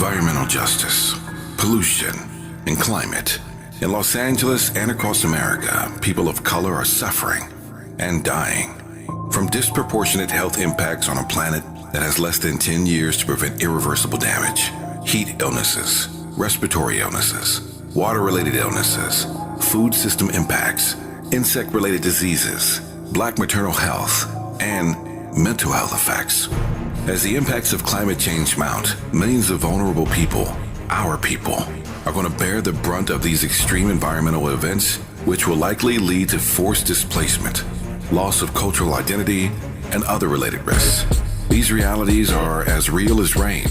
environmental justice, pollution, and climate. In Los Angeles and across America, people of color are suffering and dying from disproportionate health impacts on a planet that has less than 10 years to prevent irreversible damage. Heat illnesses, respiratory illnesses, water-related illnesses, food system impacts, insect-related diseases, Black maternal health, and mental health effects. As the impacts of climate change mount, millions of vulnerable people, our people, are going to bear the brunt of these extreme environmental events, which will likely lead to forced displacement, loss of cultural identity, and other related risks. These realities are as real as rain.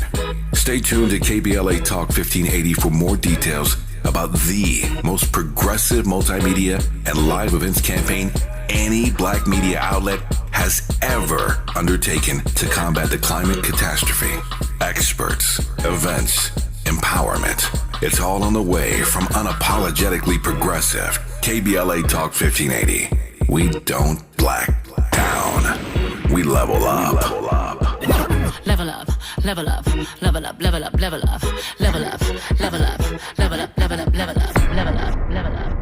Stay tuned to KBLA Talk 1580 for more details about the most progressive multimedia and live events campaign any Black media outlet has ever undertaken to combat the climate catastrophe. Experts, events, empowerment. It's all on the way from unapologetically progressive KBLA Talk 1580. We don't black down. We level up. Level up, level up, level up, level up, level up, level up, level up, level up, level up, level up, level up, level up, level up.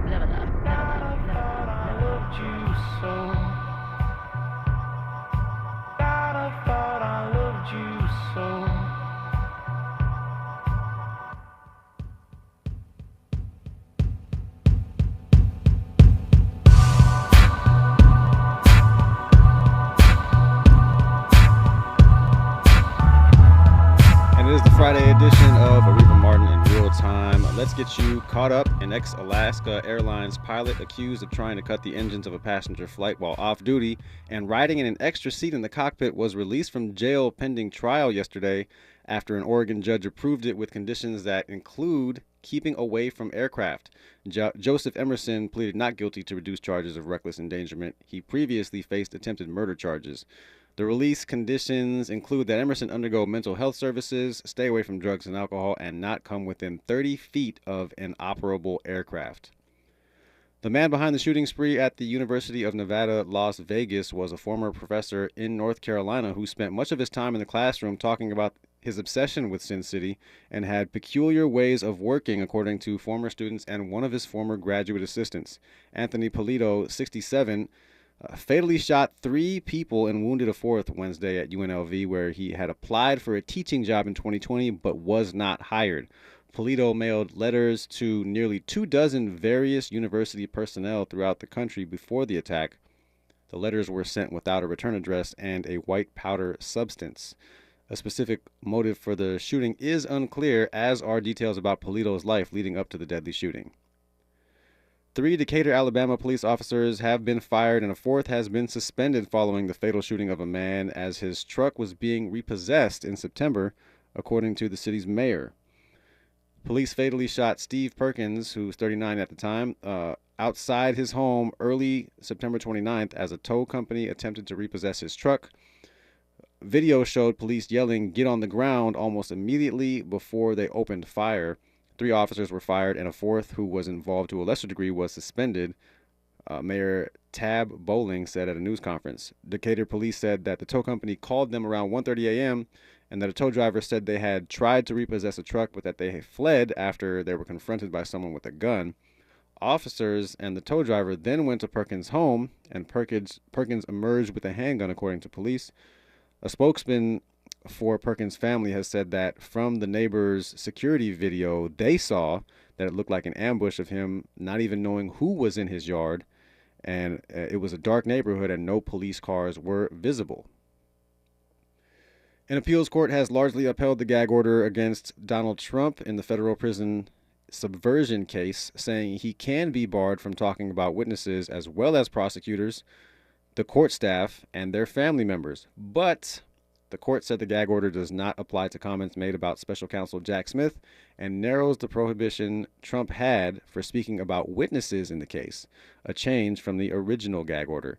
Friday edition of Areva Martin in real time. Let's get you caught up. An ex-Alaska Airlines pilot accused of trying to cut the engines of a passenger flight while off duty and riding in an extra seat in the cockpit was released from jail pending trial yesterday after an Oregon judge approved it with conditions that include keeping away from aircraft. Joseph Emerson pleaded not guilty to reduced charges of reckless endangerment. He previously faced attempted murder charges. The release conditions include that Emerson undergo mental health services, stay away from drugs and alcohol, and not come within 30 feet of an operable aircraft. The man behind the shooting spree at the University of Nevada, Las Vegas, was a former professor in North Carolina who spent much of his time in the classroom talking about his obsession with Sin City and had peculiar ways of working, according to former students and one of his former graduate assistants. Anthony Polito, 67, fatally shot 3 people and wounded a 4th Wednesday at UNLV, where he had applied for a teaching job in 2020 but was not hired. Polito mailed letters to nearly 24 various university personnel throughout the country before the attack. The letters were sent without a return address and a white powder substance. A specific motive for the shooting is unclear, as are details about Polito's life leading up to the deadly shooting. 3 Decatur, Alabama police officers have been fired and a 4th has been suspended following the fatal shooting of a man as his truck was being repossessed in September, according to the city's mayor. Police fatally shot Steve Perkins, who was 39 at the time, outside his home early September 29th as a tow company attempted to repossess his truck. Video showed police yelling, "Get on the ground," almost immediately before they opened fire. 3 officers were fired, and a 4th, who was involved to a lesser degree, was suspended, Mayor Tab Bowling said at a news conference. Decatur police said that the tow company called them around 1:30 a.m. and that a tow driver said they had tried to repossess a truck, but that they had fled after they were confronted by someone with a gun. Officers and the tow driver then went to Perkins' home, and Perkins emerged with a handgun, according to police. A spokesman for Perkins' family has said that from the neighbor's security video, they saw that it looked like an ambush of him, not even knowing who was in his yard, and it was a dark neighborhood and no police cars were visible. An appeals court has largely upheld the gag order against Donald Trump in the federal prison subversion case, saying he can be barred from talking about witnesses as well as prosecutors, the court staff, and their family members. But the court said the gag order does not apply to comments made about special counsel Jack Smith and narrows the prohibition Trump had for speaking about witnesses in the case, a change from the original gag order.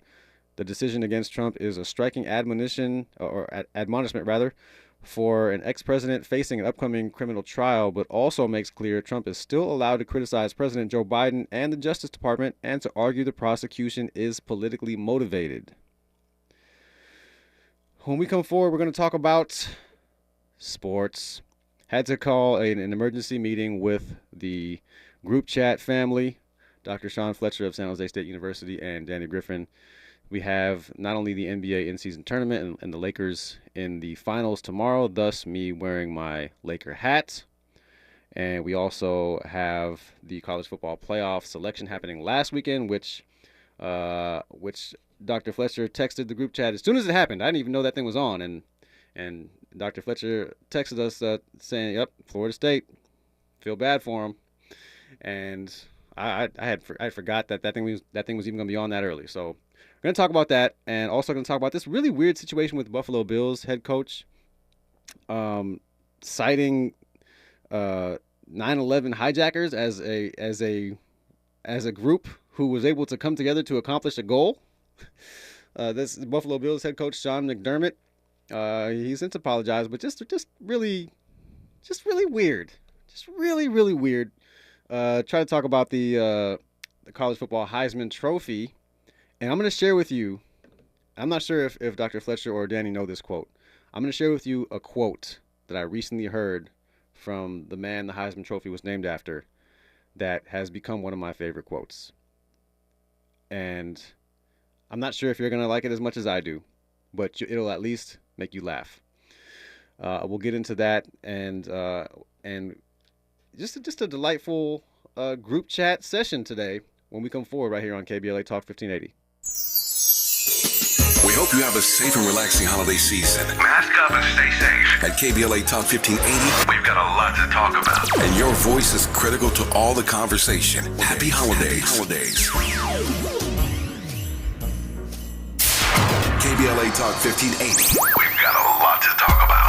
The decision against Trump is a striking admonishment for an ex-president facing an upcoming criminal trial, but also makes clear Trump is still allowed to criticize President Joe Biden and the Justice Department and to argue the prosecution is politically motivated. When we come forward, we're going to talk about sports. Had to call an emergency meeting with the group chat family, Dr. Sean Fletcher of San Jose State University and Danny Griffin. We have not only the NBA in-season tournament and the Lakers in the finals tomorrow, thus me wearing my Laker hat. And we also have the college football playoff selection happening last weekend, which Dr. Fletcher texted the group chat as soon as it happened. I didn't even know that thing was on. And Dr. Fletcher texted us saying, "Yep, Florida State. Feel bad for him." And I forgot that thing was even going to be on that early. So we're going to talk about that, and also going to talk about this really weird situation with Buffalo Bills head coach citing 9/11 hijackers as a group who was able to come together to accomplish a goal. This Buffalo Bills head coach Sean McDermott. He's since apologized, but just really weird. Just really weird. Try to talk about the college football Heisman Trophy, and I'm going to share with you. I'm not sure if Dr. Fletcher or Danny know this quote. I'm going to share with you a quote that I recently heard from the man the Heisman Trophy was named after that has become one of my favorite quotes. And I'm not sure if you're going to like it as much as I do, but it'll at least make you laugh. We'll get into that and just a delightful group chat session today when we come forward right here on KBLA Talk 1580. We hope you have a safe and relaxing holiday season. Mask up and stay safe. At KBLA Talk 1580, We've got a lot to talk about. and your voice is critical to all the conversation. Happy holidays. KBLA Talk 1580. We've got a lot to talk about.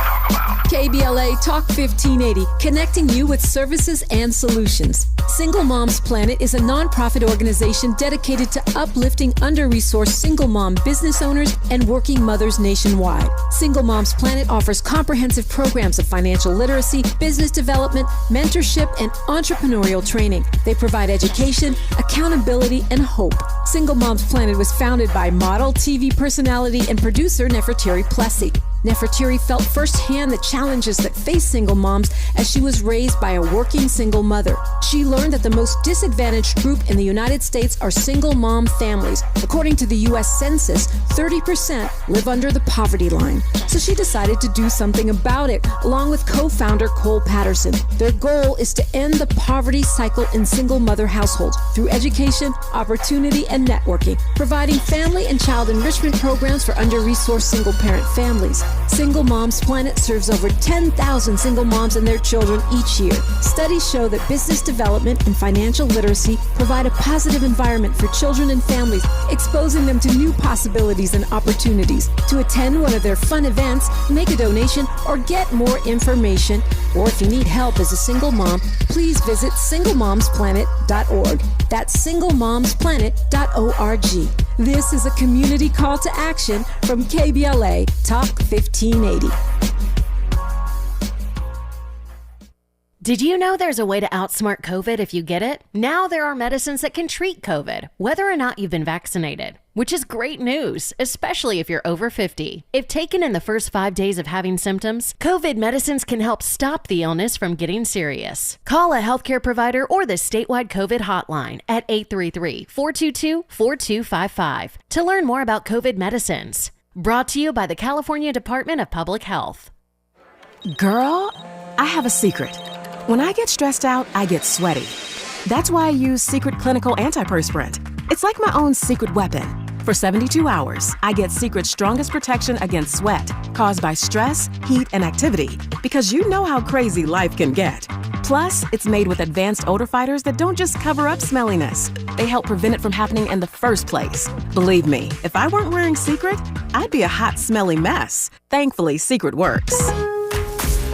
KBLA Talk 1580, connecting you with services and solutions. Single Moms Planet is a nonprofit organization dedicated to uplifting under-resourced single mom business owners and working mothers nationwide. Single Moms Planet offers comprehensive programs of financial literacy, business development, mentorship, and entrepreneurial training. They provide education, accountability, and hope. Single Moms Planet was founded by model, TV personality, and producer Nefertiri Plessy. Nefertiri felt firsthand the challenges that face single moms as she was raised by a working single mother. She learned that the most disadvantaged group in the United States are single mom families. According to the U.S. Census, 30% live under the poverty line. So she decided to do something about it, along with co-founder Cole Patterson. Their goal is to end the poverty cycle in single mother households through education, opportunity, and networking, providing family and child enrichment programs for under-resourced single-parent families. Single Moms Planet serves over 10,000 single moms and their children each year. Studies show that business development and financial literacy provide a positive environment for children and families, exposing them to new possibilities and opportunities. To attend one of their fun events, make a donation, or get more information, or if you need help as a single mom, please visit singlemomsplanet.org. That's singlemomsplanet.org. This is a community call to action from KBLA Talk 1580. Did you know there's a way to outsmart COVID if you get it? Now there are medicines that can treat COVID, whether or not you've been vaccinated, which is great news, especially if you're over 50. If taken in the first 5 days of having symptoms, COVID medicines can help stop the illness from getting serious. Call a healthcare provider or the statewide COVID hotline at 833-422-4255 to learn more about COVID medicines. Brought to you by the California Department of Public Health. Girl, I have a secret. When I get stressed out, I get sweaty. That's why I use Secret Clinical Antiperspirant. It's like my own secret weapon. For 72 hours, I get Secret's strongest protection against sweat caused by stress, heat, and activity, because you know how crazy life can get. Plus, it's made with advanced odor fighters that don't just cover up smelliness. They help prevent it from happening in the first place. Believe me, if I weren't wearing Secret, I'd be a hot, smelly mess. Thankfully, Secret works.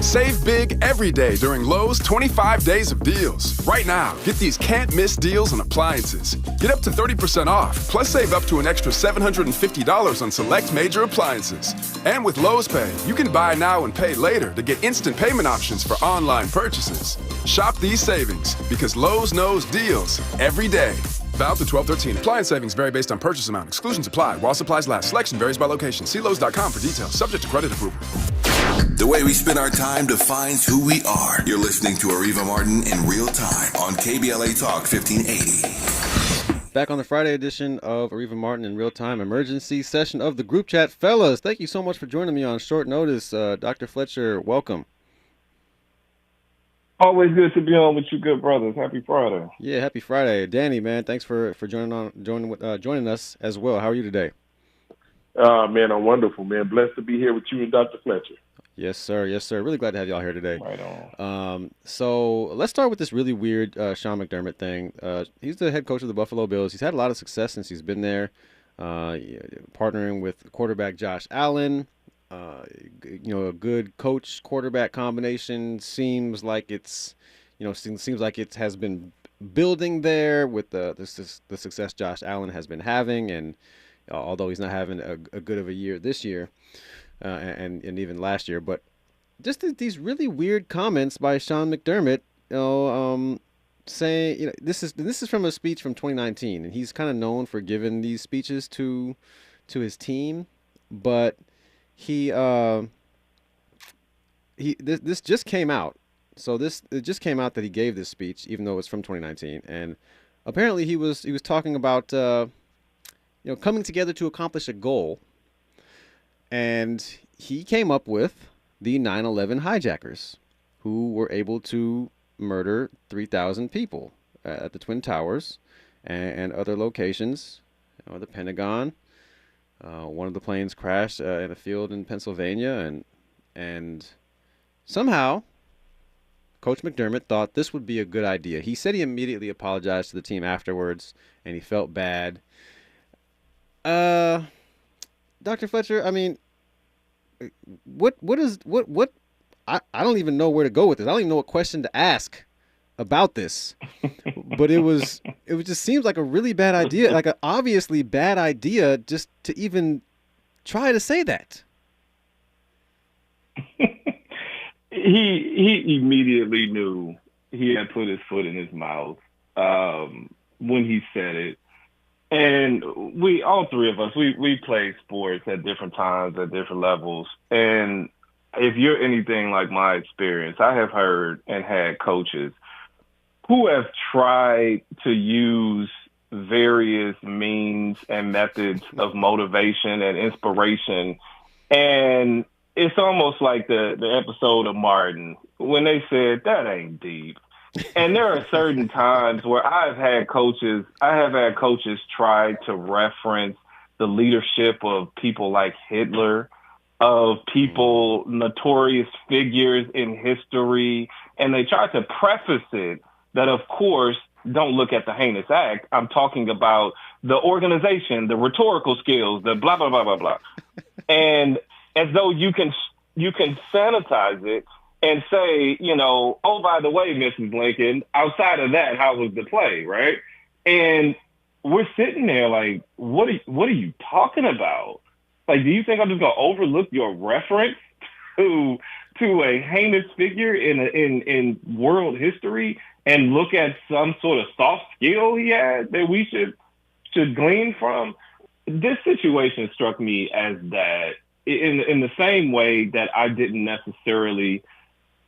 Save big every day during Lowe's 25 days of deals. Right now, get these can't-miss deals on appliances. Get up to 30% off, plus save up to an extra $750 on select major appliances. And with Lowe's Pay, you can buy now and pay later to get instant payment options for online purchases. Shop these savings, because Lowe's knows deals every day. Valid to 12/13. Appliance savings vary based on purchase amount. Exclusions apply while supplies last. Selection varies by location. See Lowe's.com for details. Subject to credit approval. The way we spend our time defines who we are. You're listening to Areva Martin in real time on KBLA Talk 1580. Back on the Friday edition of Areva Martin in real time, emergency session of the group chat. Fellas, thank you so much for joining me on short notice. Dr. Fletcher, welcome. Always good to be on with you, good brothers. Happy Friday. Yeah, happy Friday. Danny, man, thanks for joining us as well. How are you today? Man, I'm wonderful, man. Blessed to be here with you and Dr. Fletcher. Yes, sir. Yes, sir. Really glad to have y'all here today. Right on. So let's start with this really weird Sean McDermott thing. He's the head coach of the Buffalo Bills. He's had a lot of success since he's been there, partnering with quarterback Josh Allen. A good coach-quarterback combination seems like it's has been building there with the success Josh Allen has been having, and although he's not having a good of a year this year, and even last year, but just these really weird comments by Sean McDermott, saying, this is from a speech from 2019, and he's kind of known for giving these speeches to his team, but this just came out. So it just came out that he gave this speech, even though it's from 2019, and apparently he was talking about coming together to accomplish a goal, and he came up with the 9/11 hijackers, who were able to murder 3,000 people at the Twin Towers and other locations, the Pentagon. One of the planes crashed in a field in Pennsylvania, and somehow Coach McDermott thought this would be a good idea. He said he immediately apologized to the team afterwards, and he felt bad. Dr. Fletcher, I mean, what I don't even know where to go with this. I don't even know what question to ask about this. But it just seems like a really bad idea, like an obviously bad idea just to even try to say that. He immediately knew he had put his foot in his mouth when he said it. And all three of us, we play sports at different times, at different levels. And if you're anything like my experience, I have heard and had coaches who have tried to use various means and methods of motivation and inspiration. And it's almost like the episode of Martin when they said, that ain't deep. And there are certain times where I have had coaches try to reference the leadership of people like Hitler, of people, notorious figures in history, and they try to preface it that, of course, don't look at the heinous act. I'm talking about the organization, the rhetorical skills, the blah, blah, blah, blah, blah. And as though you can sanitize it and say, oh, by the way, Mrs. Lincoln, outside of that, how was the play, right? And we're sitting there like, what are you talking about? Like, do you think I'm just going to overlook your reference to a heinous figure in world history and look at some sort of soft skill he had that we should glean from? This situation struck me as that in the same way that I didn't necessarily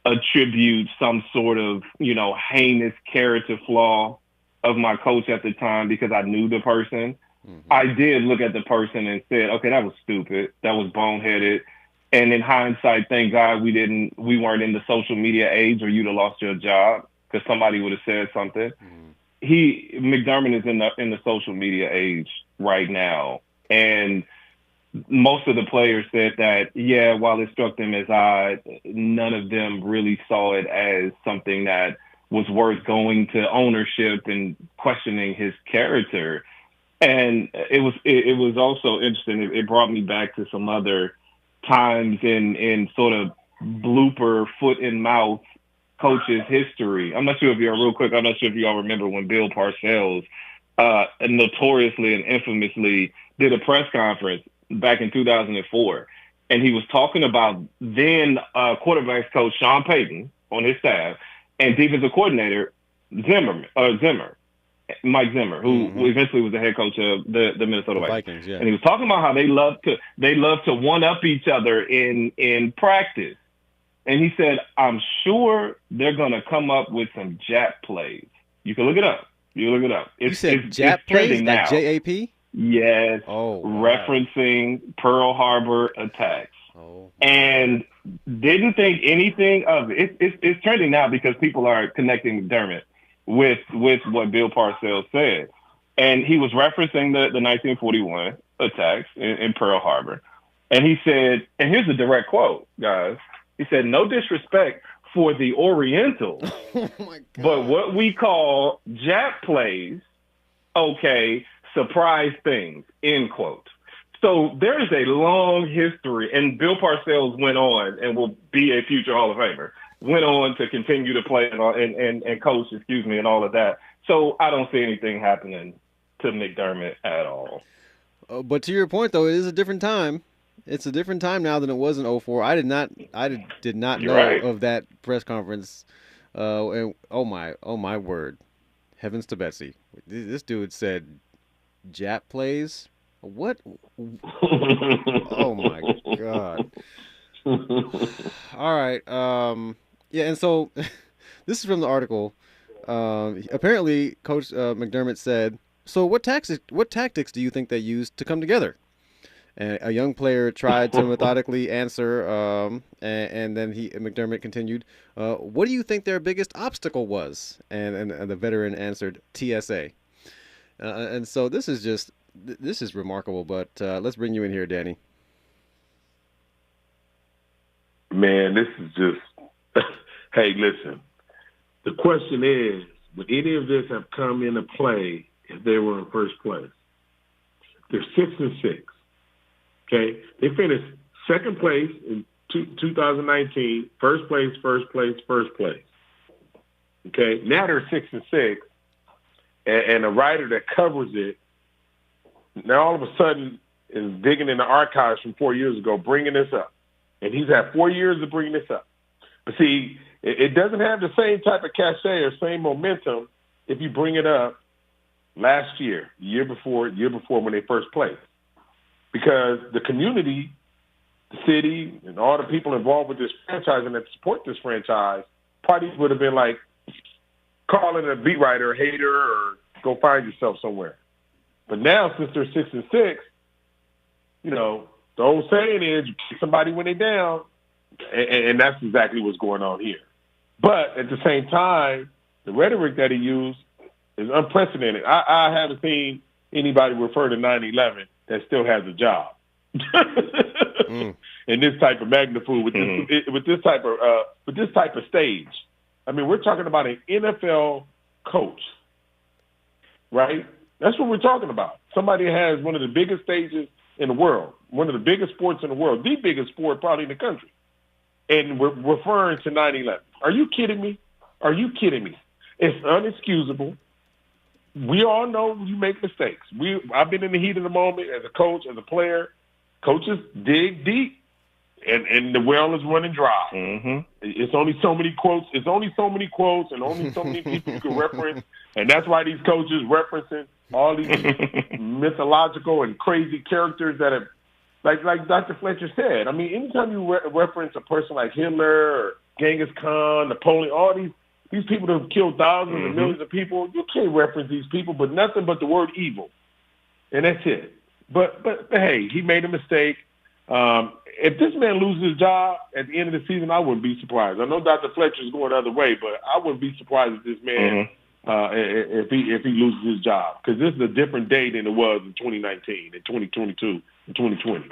attribute some sort of, heinous character flaw of my coach at the time because I knew the person. Mm-hmm. I did look at the person and said, okay, that was stupid. That was boneheaded. And in hindsight, thank God we weren't in the social media age or you'd have lost your job because somebody would have said something. Mm-hmm. McDermott is in the social media age right now. And most of the players said that, yeah, while it struck them as odd, none of them really saw it as something that was worth going to ownership and questioning his character. And it was also interesting. It brought me back to some other times in sort of blooper foot and mouth coaches history. I'm not sure if y'all remember when Bill Parcells notoriously and infamously did a press conference back in 2004. And he was talking about then quarterbacks coach Sean Payton on his staff and defensive coordinator Mike Zimmer, who eventually was the head coach of the Minnesota Vikings. Yeah. And he was talking about how they love to one up each other in practice. And he said, I'm sure they're going to come up with some Jap plays. You can look it up. You said Jap plays, trending like now. JAP? Yes. Oh, wow. Referencing Pearl Harbor attacks. Oh, and didn't think anything of it. It's trending now because people are connecting McDermott with what Bill Parcells said. And he was referencing the 1941 attacks in Pearl Harbor. And he said, and here's a direct quote, guys. He said, no disrespect for the Orientals, oh my God. but what we call Jap plays, okay, surprise things, end quote. So there is a long history, and Bill Parcells went on and will be a future Hall of Famer, went on to continue to play and coach, and all of that. So I don't see anything happening to McDermott at all. But to your point, though, it is a different time. It's a different time now than it was in 2004. I did not know right. of that press conference. And oh my word, heavens to Betsy! This dude said Jap plays. What? Oh my God! All right. Yeah, and so this is from the article. Apparently, Coach McDermott said, "So what tactics do you think they used to come together?" And a young player tried to methodically answer, and then McDermott continued, "What do you think their biggest obstacle was?" And the veteran answered, "TSA." And so this is remarkable. But let's bring you in here, Danny. Man, this is just. Hey, listen. The question is, would any of this have come into play if they were in first place? They're 6-6. Okay, they finished second place in 2019. First place. Okay, now they're 6-6, and a writer that covers it now all of a sudden is digging in the archives from 4 years ago, bringing this up, and he's had 4 years to bring this up. But see, it doesn't have the same type of cachet or same momentum if you bring it up last year, year before when they first played. Because the community, the city, and all the people involved with this franchise and that support this franchise probably would have been like calling a beat writer a hater or go find yourself somewhere. But now, since they're 6-6, the old saying is you kick somebody when they're down, and that's exactly what's going on here. But at the same time, the rhetoric that he used is unprecedented. I haven't seen anybody refer to 9/11 that still has a job in this type of magnitude with this type of stage. I mean, we're talking about an NFL coach, right? That's what we're talking about. Somebody has one of the biggest stages in the world, one of the biggest sports in the world, the biggest sport probably in the country, and we're referring to 9/11. Are you kidding me? It's unexcusable. We all know you make mistakes. I've been in the heat of the moment as a coach, as a player. Coaches dig deep, and the well is running dry. Mm-hmm. It's only so many quotes. And only so many people you can reference. And that's why these coaches referencing all these mythological and crazy characters that have, like Dr. Fletcher said. I mean, anytime you reference a person like Hitler or Genghis Khan, Napoleon, all these people that have killed thousands and millions of people, you can't reference these people, but nothing but the word evil. And that's it. But hey, he made a mistake. If this man loses his job at the end of the season, I wouldn't be surprised. I know Dr. Fletcher's going the other way, but I wouldn't be surprised if this man, if he loses his job, because this is a different day than it was in 2019, in 2022, in 2020.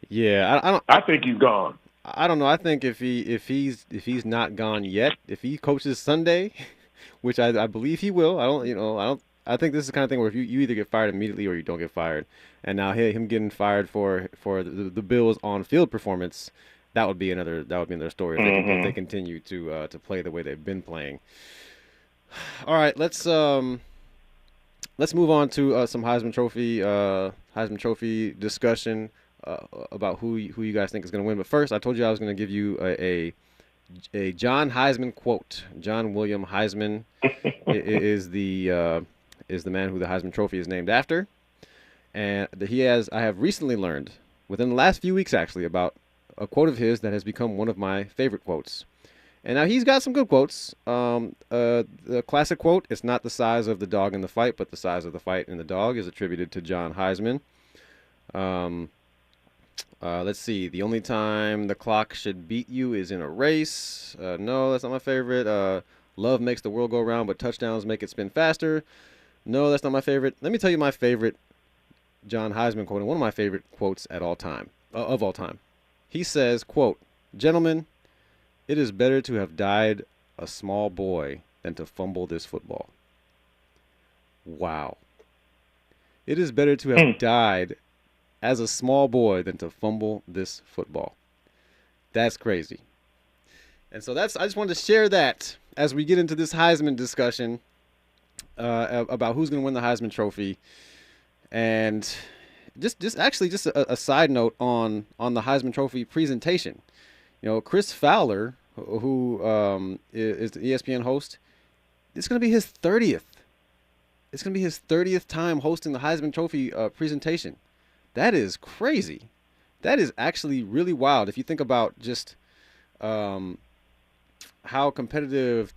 Yeah, I think he's gone. I don't know. I think if he's not gone yet, if he coaches Sunday, which I believe he will, I think this is the kind of thing where if you either get fired immediately or you don't get fired. And now him getting fired for the Bills' on-field performance, that would be another story if they continue to play the way they've been playing. All right, let's move on to some Heisman Trophy discussion. About who you guys think is going to win. But first, I told you I was going to give you a John Heisman quote. John William Heisman is the man who the Heisman Trophy is named after. And I have recently learned, within the last few weeks actually, about a quote of his that has become one of my favorite quotes. And now he's got some good quotes. The classic quote, "It's not the size of the dog in the fight, but the size of the fight in the dog," is attributed to John Heisman. Let's see. "The only time the clock should beat you is in a race." No, that's not my favorite. "Love makes the world go round, but touchdowns make it spin faster." No, that's not my favorite. Let me tell you my favorite John Heisman quote, and one of my favorite quotes of all time. He says, quote, "Gentlemen, it is better to have died a small boy than to fumble this football." Wow. It is better to have died as a small boy than to fumble this football. That's crazy. And so I just wanted to share that as we get into this Heisman discussion about who's going to win the Heisman Trophy. And just a side note on the Heisman Trophy presentation. You know, Chris Fowler, who is the ESPN host, it's going to be his 30th. It's going to be his 30th time hosting the Heisman Trophy presentation. That is crazy. That is actually really wild if you think about just how competitive,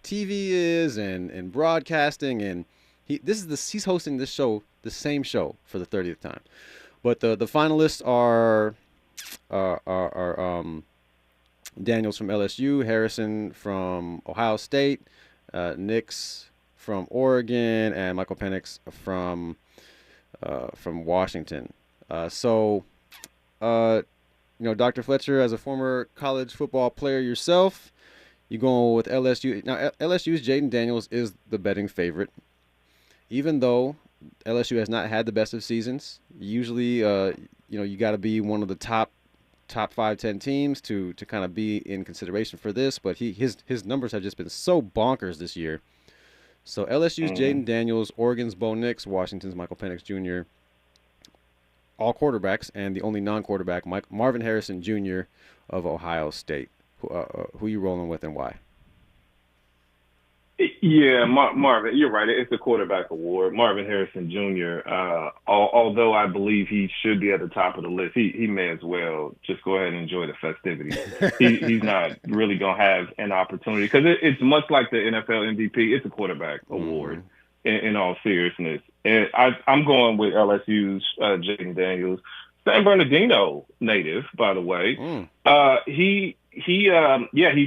TV is and broadcasting, and he's hosting this show, the same show, for the 30th time. But the finalists are Daniels from LSU, Harrison from Ohio State, Nix from Oregon, and Michael Penix from Washington. Dr. Fletcher, as a former college football player yourself, you going with LSU. Now, LSU's Jaden Daniels is the betting favorite. Even though LSU has not had the best of seasons, usually, you got to be one of the top 5-10 teams to kind of be in consideration for this. But his numbers have just been so bonkers this year. So LSU's Jaden Daniels, Oregon's Bo Nix, Washington's Michael Penix Jr., all quarterbacks, and the only non-quarterback, Marvin Harrison Jr. of Ohio State. Who you rolling with and why? Yeah, Marvin, you're right. It's a quarterback award. Marvin Harrison Jr., although I believe he should be at the top of the list, he may as well just go ahead and enjoy the festivities. He's not really going to have an opportunity because it's much like the NFL MVP. It's a quarterback award in all seriousness. And I'm going with LSU's Jaden Daniels, San Bernardino native, by the way. He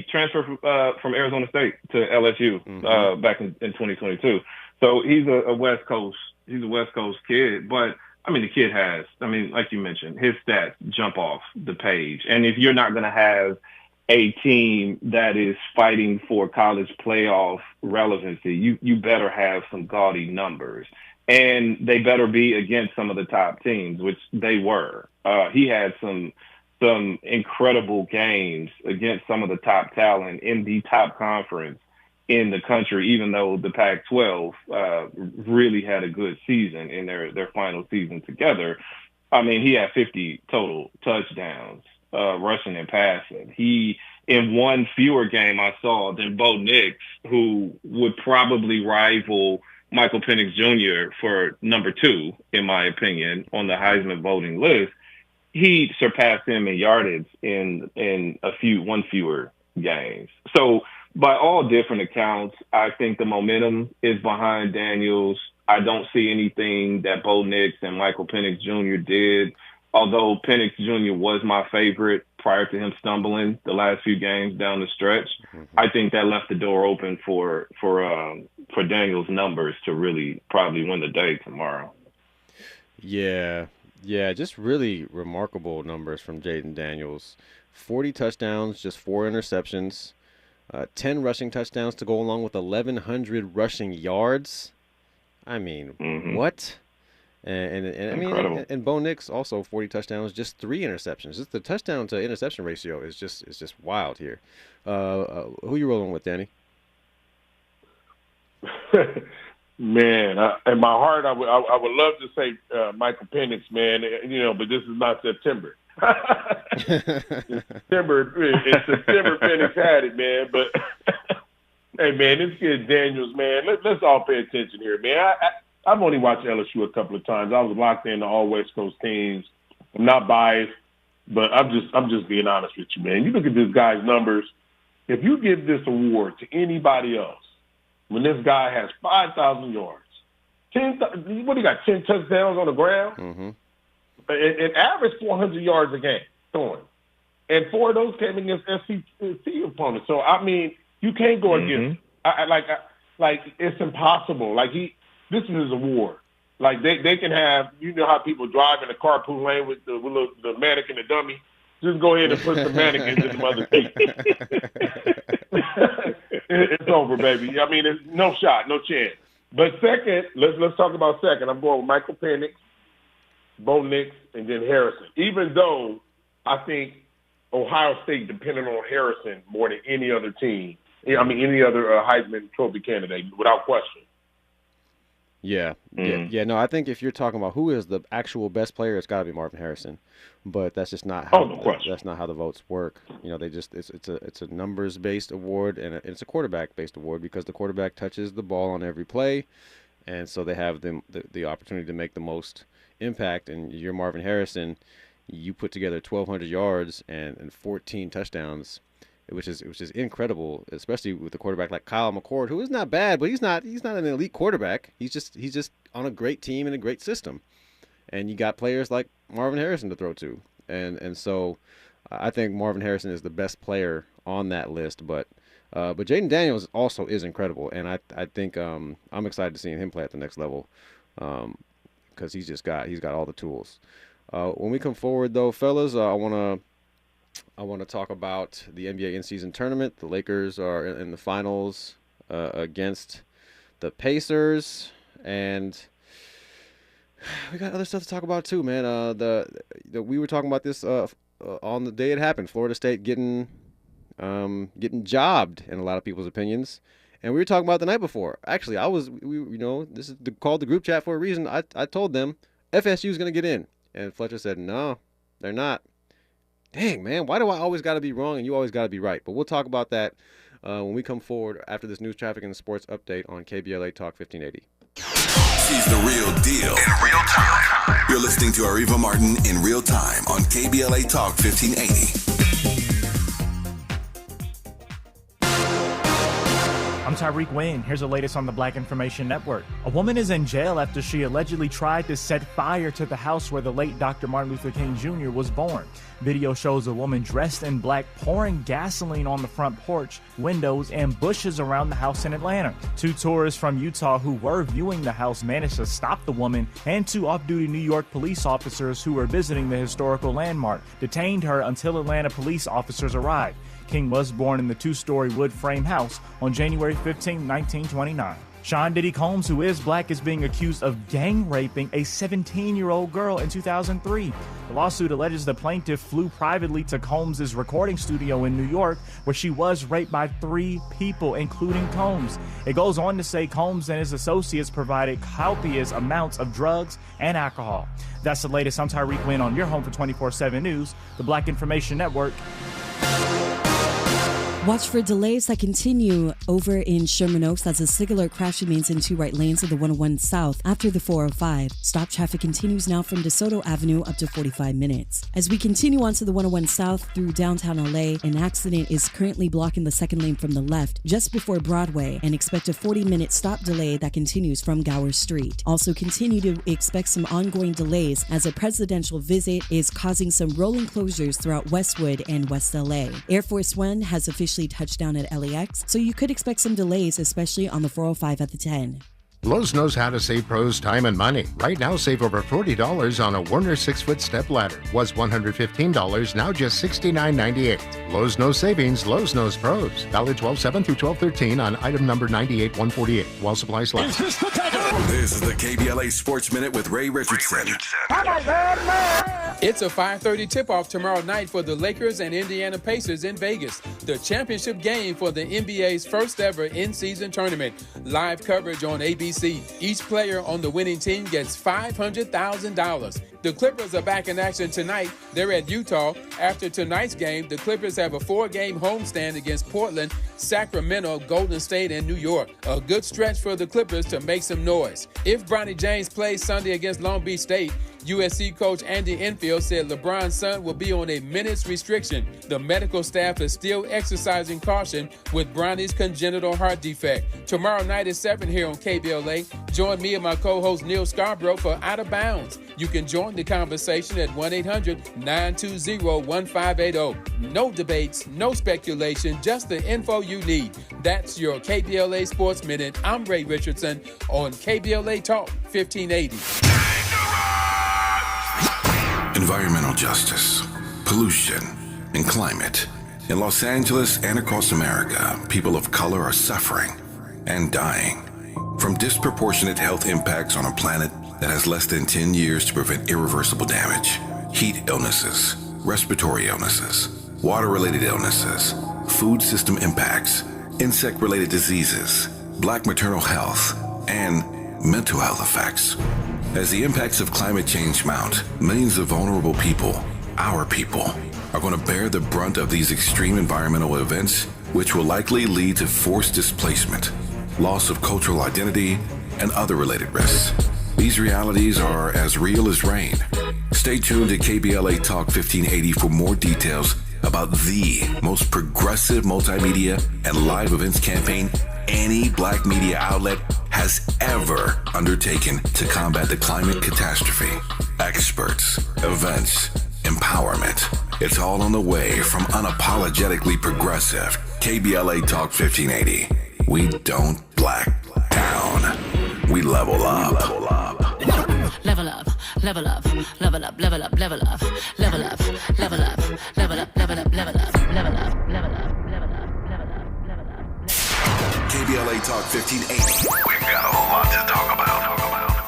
transferred from Arizona State to LSU back in 2022. So he's a West Coast kid. But I mean, the kid has, like you mentioned, his stats jump off the page. And if you're not going to have a team that is fighting for college playoff relevancy, you better have some gaudy numbers. And they better be against some of the top teams, which they were. He had some incredible games against some of the top talent in the top conference in the country, even though the Pac-12 really had a good season in their final season together. He had 50 total touchdowns, rushing and passing. He, in one fewer game I saw than Bo Nix, who would probably rival Michael Penix Jr. for number 2, in my opinion, on the Heisman voting list. He surpassed him in yardage in one fewer games. So by all different accounts, I think the momentum is behind Daniels. I don't see anything that Bo Nix and Michael Penix Jr. did. Although Penix Jr. was my favorite prior to him stumbling the last few games down the stretch, I think that left the door open for Daniels' numbers to really probably win the day tomorrow. Yeah, just really remarkable numbers from Jaden Daniels. 40 touchdowns, just 4 interceptions, 10 rushing touchdowns to go along with 1,100 rushing yards. What? And Bo Nix also 40 touchdowns, just 3 interceptions. Just the touchdown to interception ratio is just wild here. Who you rolling with, Danny? Man, in my heart, I would love to say Michael Penix, man. But this is not September. September, Penix had it, man. But hey, man, this kid Daniels, man. Let's all pay attention here, man. I've only watched LSU a couple of times. I was locked into all West Coast teams. I'm not biased. But I'm just being honest with you, man. You look at this guy's numbers. If you give this award to anybody else, when this guy has 5,000 yards, 10 touchdowns on the ground, and average 400 yards a game throwing, and 4 of those came against SEC opponents. So I mean, you can't go against. Like it's impossible. Like this is his award. Like they can have, you know how people drive in the carpool lane with the mannequin, the dummy. Just go ahead and put some mannequins in the mother seat. It's over, baby. I mean, it's no shot, no chance. But second, let's talk about second. I'm going with Michael Penix, Bo Nix, and then Harrison. Even though I think Ohio State depended on Harrison more than any other team. I mean, any other Heisman Trophy candidate, without question. Yeah. No, I think if you're talking about who is the actual best player, it's got to be Marvin Harrison. But that's just not how that's not how the votes work. You know, it's a numbers based award, and it's a quarterback based award because the quarterback touches the ball on every play, and so they have the opportunity to make the most impact. And you're Marvin Harrison, you put together 1,200 yards and 14 touchdowns. Which is incredible, especially with a quarterback like Kyle McCord, who is not bad, but he's not an elite quarterback. He's just on a great team and a great system, and you got players like Marvin Harrison to throw to, and so I think Marvin Harrison is the best player on that list. But Jaden Daniels also is incredible, and I think I'm excited to see him play at the next level, because he's got all the tools. When we come forward though, fellas, I want to talk about the NBA in-season tournament. The Lakers are in the finals against the Pacers, and we got other stuff to talk about too, man. We were talking about this on the day it happened. Florida State getting jobbed in a lot of people's opinions, and we were talking about it the night before. Actually, this is called the group chat for a reason. I told them FSU is going to get in, and Fletcher said no, they're not. Dang, man, why do I always got to be wrong and you always got to be right? But we'll talk about that when we come forward after this news, traffic, and sports update on KBLA Talk 1580. She's the real deal in real time. You're listening to Areva Martin in real time on KBLA Talk 1580. I'm Tyreek Wayne. Here's the latest on the Black Information Network. A woman is in jail after she allegedly tried to set fire to the house where the late Dr. Martin Luther King Jr. was born. Video shows a woman dressed in black pouring gasoline on the front porch, windows, and bushes around the house in Atlanta. 2 tourists from Utah who were viewing the house managed to stop the woman, and 2 off-duty New York police officers who were visiting the historical landmark detained her until Atlanta police officers arrived. King was born in the 2-story wood frame house on January 15, 1929. Sean Diddy Combs, who is black, is being accused of gang raping a 17-year-old girl in 2003. The lawsuit alleges the plaintiff flew privately to Combs' recording studio in New York, where she was raped by 3 people, including Combs. It goes on to say Combs and his associates provided copious amounts of drugs and alcohol. That's the latest. I'm Tyreek Wynn on your home for 24/7 News, the Black Information Network. Watch for delays that continue over in Sherman Oaks as a singular crash remains in 2 right lanes of the 101 South after the 405. Stop traffic continues now from DeSoto Avenue up to 45 minutes. As we continue on to the 101 South through downtown LA, an accident is currently blocking the second lane from the left just before Broadway, and expect a 40-minute stop delay that continues from Gower Street. Also continue to expect some ongoing delays as a presidential visit is causing some rolling closures throughout Westwood and West LA. Air Force One has officially touched down at LAX, so you could expect some delays, especially on the 405 at the 10. Lowe's knows how to save pros time and money. Right now, save over $40 on a Werner 6-foot step ladder. Was $115, now just $69.98. Lowe's knows savings, Lowe's knows pros. Valid 12/7 through 12/13 on item number 98-148 while supplies last. This is the KBLA Sports Minute with Ray Richardson. It's a 5:30 tip-off tomorrow night for the Lakers and Indiana Pacers in Vegas, the championship game for the NBA's first ever in-season tournament. Live coverage on ABC. Each player on the winning team gets $500,000. The Clippers are back in action tonight. They're at Utah. After tonight's game, the Clippers have a 4-game homestand against Portland, Sacramento, Golden State, and New York. A good stretch for the Clippers to make some noise. If Bronny James plays Sunday against Long Beach State, USC coach Andy Enfield said LeBron's son will be on a minutes restriction. The medical staff is still exercising caution with Bronny's congenital heart defect. Tomorrow night at 7 here on KBLA. Join me and my co-host Neil Scarborough for Out of Bounds. You can join the conversation at 1-800-920-1580. No debates, no speculation, just the info you need. That's your KBLA Sports Minute. I'm Ray Richardson on KBLA Talk 1580. Environmental justice, pollution, and climate. In Los Angeles and across America, people of color are suffering and dying from disproportionate health impacts on a planet that has less than 10 years to prevent irreversible damage. Heat illnesses, respiratory illnesses, water-related illnesses, food system impacts, insect-related diseases, black maternal health, and mental health effects. As the impacts of climate change mount, millions of vulnerable people, our people, are going to bear the brunt of these extreme environmental events, which will likely lead to forced displacement, loss of cultural identity, and other related risks. These realities are as real as rain. Stay tuned to KBLA Talk 1580 for more details about the most progressive multimedia and live events campaign any black media outlet has ever undertaken to combat the climate catastrophe. Experts, events, empowerment. It's all on the way from unapologetically progressive KBLA Talk 1580. We don't black down. We level up. Level up, level up, level up, level up, level up, level up, level up, level up, level up, level up, level up, level up. KBLA Talk 1580. We've got a lot to talk about.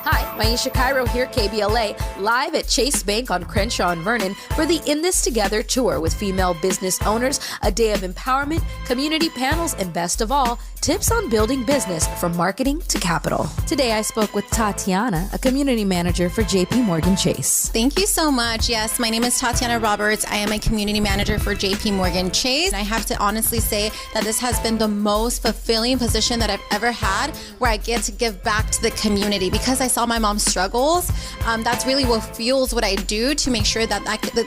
Hi, Maisha Cairo here, KBLA, live at Chase Bank on Crenshaw and Vernon for the In This Together tour with female business owners, a day of empowerment, community panels, and best of all, tips on building business from marketing to capital. Today I spoke with Tatiana, a community manager for JP Morgan Chase. Thank you so much. Yes, my name is Tatiana Roberts. I am a community manager for JP Morgan Chase. I have to honestly say that this has been the most fulfilling position that I've ever had, where I get to give back to the community because I saw my mom's struggles. That's really what fuels what I do to make sure that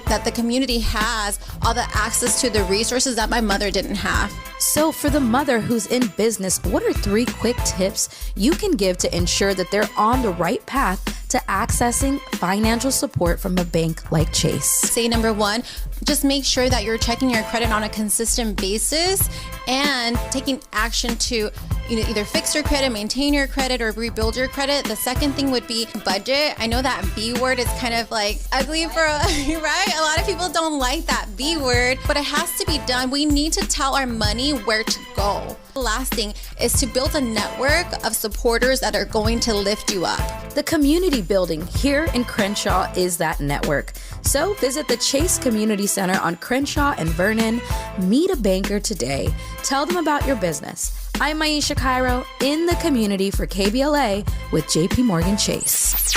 that the community has all the access to the resources that my mother didn't have. So for the mother who's in business, what are 3 quick tips you can give to ensure that they're on the right path to accessing financial support from a bank like Chase? Say number 1, just make sure that you're checking your credit on a consistent basis and taking action to either fix your credit, maintain your credit, or rebuild your credit. The second thing would be budget. I know that B word is kind of like ugly for, right? A lot of people don't like that B word, but it has to be done. We need to tell our money where to go. The last thing is to build a network of supporters that are going to lift you up. The community building here in Crenshaw is that network. So visit the Chase Community Center on Crenshaw and Vernon. Meet a banker today. Tell them about your business. I'm Maisha Cairo in the community for KBLA with JP Morgan Chase.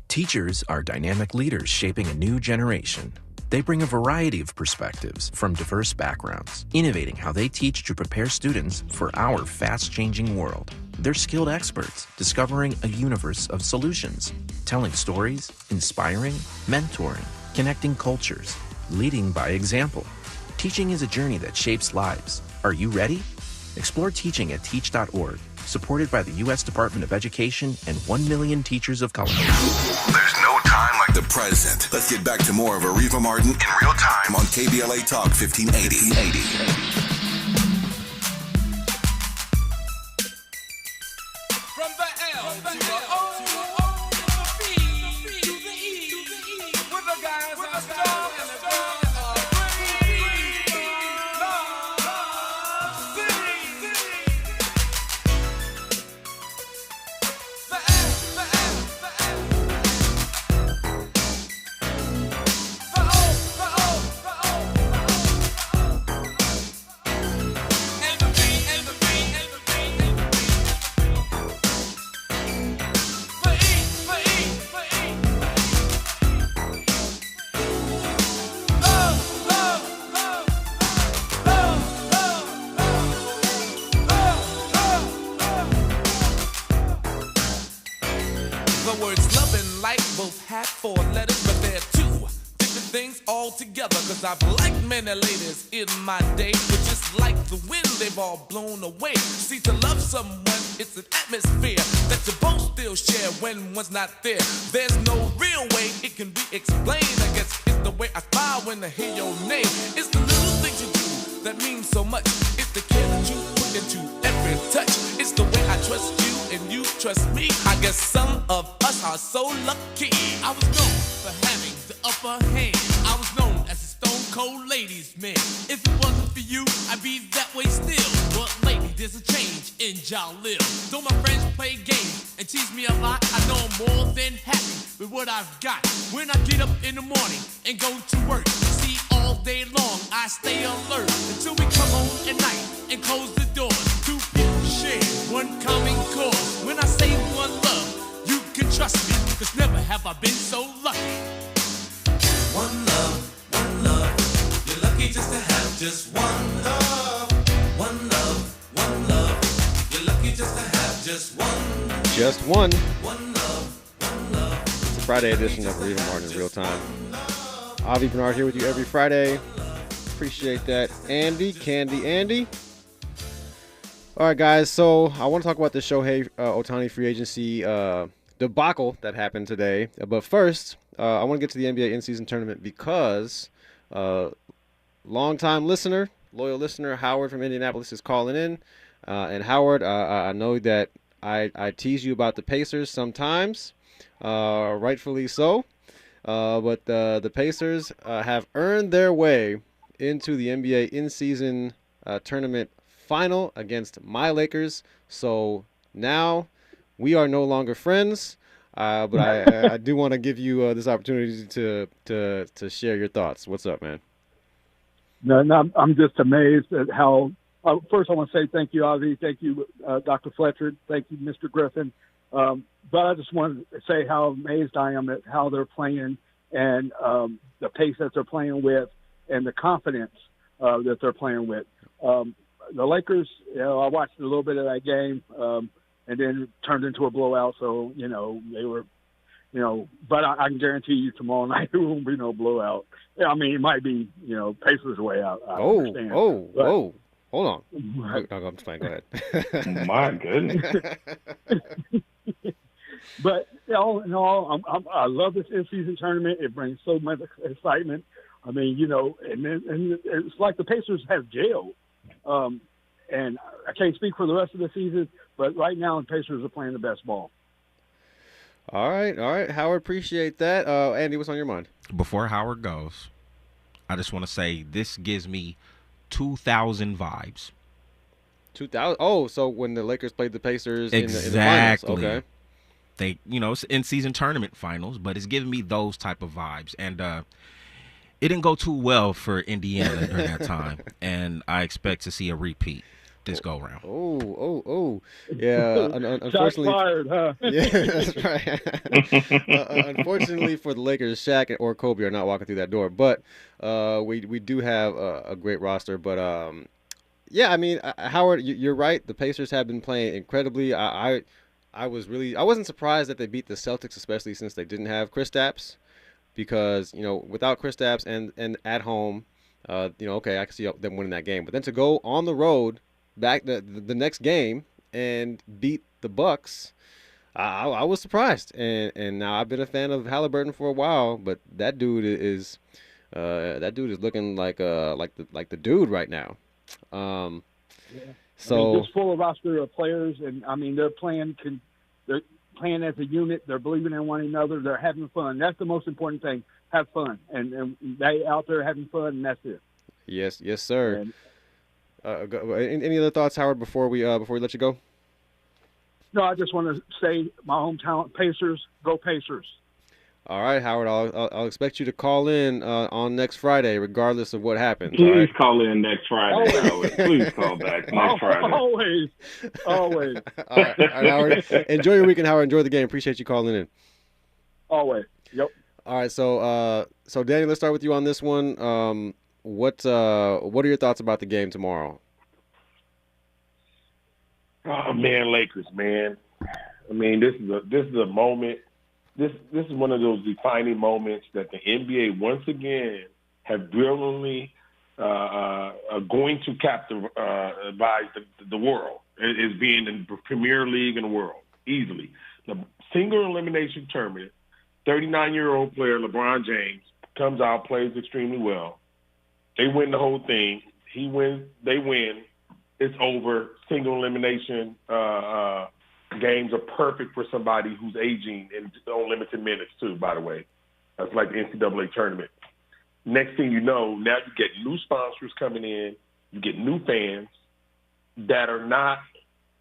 Teachers are dynamic leaders shaping a new generation. They bring a variety of perspectives from diverse backgrounds, innovating how they teach to prepare students for our fast-changing world. They're skilled experts, discovering a universe of solutions, telling stories, inspiring, mentoring, connecting cultures, leading by example. Teaching is a journey that shapes lives. Are you ready? Explore teaching at teach.org, supported by the U.S. Department of Education and 1 million teachers of color. There's no time like the present. Let's get back to more of Areva Martin in real time on KBLA Talk 1580. 4 letters, but they're 2 different things altogether. Cause I've liked many ladies in my day, but just like the wind, they've all blown away. See, to love someone, it's an atmosphere that you both still share when one's not there. There's no real way it can be explained. I guess it's the way I smile when I hear your name. It's the little things you do that mean so much. It's the care that you put into every touch. It's the way I trust you and you trust me. I guess some of us are so lucky. I was known for having the upper hand. I was known as a stone cold ladies man. If it wasn't for you, I'd be that way still. But lately there's a change in Jalil. Though my friends play games and tease me a lot, I know I'm more than happy with what I've got. When I get up in the morning and go to work, see, all day long I stay alert until we come home at night and close the doors. 2 people share one common cause. When I say one love, you can trust me, cause never have I been so lucky. One love, you're lucky just to have just one love. One love, you're lucky just to have just one. Just one. One love. It's a Friday edition of Areva Martin in Real Time. Avi Bernard here with you every Friday. Appreciate that. Andy. All right, guys. So I want to talk about the Shohei Ohtani free agency debacle that happened today. But first, I want to get to the NBA in-season tournament because longtime listener, loyal listener, Howard from Indianapolis is calling in. And Howard, I know that I tease you about the Pacers sometimes, rightfully so. But the Pacers have earned their way into the NBA in-season tournament final against my Lakers. So now we are no longer friends. But I do want to give you this opportunity to share your thoughts. What's up, man? No, I'm just amazed at how. First, I want to say thank you, Avi. Thank you, Dr. Fletcher. Thank you, Mr. Griffin. But I just wanted to say how amazed I am at how they're playing and the pace that they're playing with and the confidence that they're playing with. The Lakers, I watched a little bit of that game and then it turned into a blowout. So, they were, but I can guarantee you tomorrow night there won't be no blowout. I mean, it might be, Pacers way out. I understand. Whoa. Hold on. I'm just playing. Go ahead. My goodness. But all in all, I love this in-season tournament. It brings so much excitement. I mean, and it's like the Pacers have jailed. And I can't speak for the rest of the season, but right now the Pacers are playing the best ball. All right. Howard, appreciate that. Andy, what's on your mind? Before Howard goes, I just want to say this gives me 2000 vibes. 2000. Oh, so when the Lakers played the Pacers in the finals. Okay. They, it's in-season tournament finals, but it's giving me those type of vibes. And it didn't go too well for Indiana during that time, and I expect to see a repeat this go round. Oh. Yeah, unfortunately. Fired, huh? Yeah, that's right. Unfortunately for the Lakers, Shaq or Kobe are not walking through that door, but we do have a great roster. But yeah, I mean, Howard, you're right. The Pacers have been playing incredibly. I wasn't surprised that they beat the Celtics, especially since they didn't have Kristaps, because without Kristaps and at home, okay, I can see them winning that game. But then to go on the road back the next game and beat the Bucks, I was surprised. And now I've been a fan of Halliburton for a while, but that dude is looking like the dude right now. Yeah. So just full of roster of players, and I mean they're playing as a unit. They're believing in one another. They're having fun. That's the most important thing. Have fun, and they out there having fun, and that's it. Yes, sir. Any other thoughts, Howard? Before we let you go. No, I just want to say my hometown Pacers. Go Pacers. All right, Howard. I'll expect you to call in on next Friday, regardless of what happens. Please call in next Friday, Howard. Please call back next Friday. Always. All right, Howard. Enjoy your weekend, Howard. Enjoy the game. Appreciate you calling in. Always. Yep. All right, so Danny, let's start with you on this one. What are your thoughts about the game tomorrow? Oh man, Lakers, man. I mean, this is a moment this is one of those defining moments that the NBA once again have brilliantly going to capitalize the world as being the premier league in the world easily. The single elimination tournament, 39-year-old player LeBron James comes out, plays extremely well. They win the whole thing. He wins. They win. It's over. Single elimination games are perfect for somebody who's aging in unlimited minutes too, by the way. That's like the NCAA tournament. Next thing you know, now you get new sponsors coming in. You get new fans that are not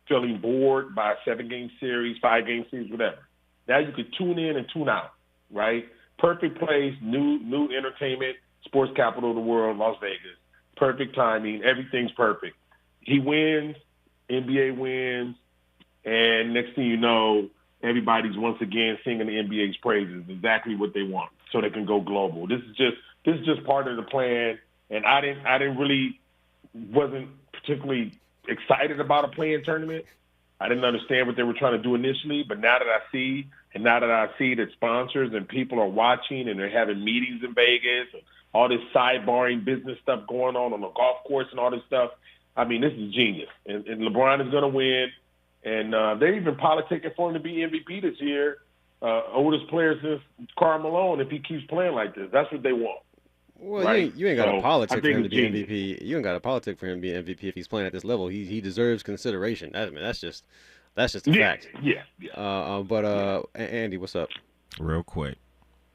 feeling bored by a 7-game series, 5-game series, whatever. Now you can tune in and tune out, right? Perfect place, new entertainment, sports capital of the world, Las Vegas. Perfect timing. Everything's perfect. He wins. NBA wins. And next thing you know, everybody's once again singing the NBA's praises, exactly what they want, so they can go global. This is just part of the plan. And I wasn't particularly excited about a play-in tournament. I didn't understand what they were trying to do initially, but now that I see that sponsors and people are watching and they're having meetings in Vegas and all this sidebarring business stuff going on the golf course and all this stuff, I mean, this is genius. And LeBron is going to win. And they're even politicking for him to be MVP this year, oldest player since Karl Malone, if he keeps playing like this. That's what they want. Well, right? you ain't got to politic for him to be genius. MVP. You ain't got to politic for him to be MVP if he's playing at this level. He deserves consideration. That's just a fact. Yeah. But Andy, what's up? Real quick,